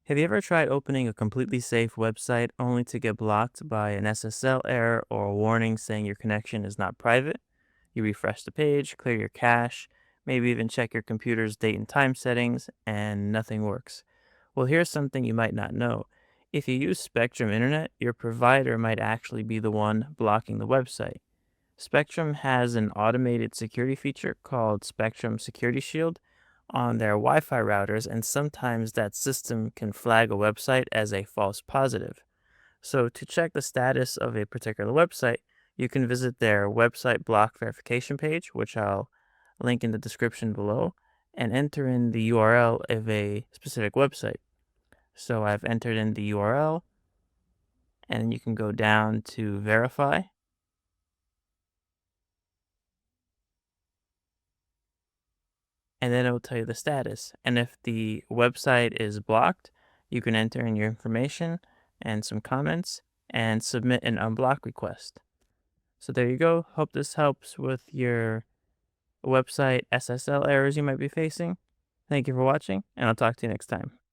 Have you ever tried opening a completely safe website only to get blocked by an SSL error or a warning saying your connection is not private? You refresh the page, clear your cache, maybe even check your computer's date and time settings, and nothing works. Well, here's something you might not know. If you use Spectrum Internet, your provider might actually be the one blocking the website. Spectrum has an automated security feature called Spectrum Security Shield on their Wi Fi routers, and sometimes that system can flag a website as a false positive. So, to check the status of a particular website, you can visit their website block verification page, which I'll link in the description below, and enter in the URL of a specific website. So, I've entered in the URL, and you can go down to verify, and then it will tell you the status. And if the website is blocked, you can enter in your information and some comments and submit an unblock request. So there you go. Hope this helps with your website SSL errors you might be facing. Thank you for watching, and I'll talk to you next time.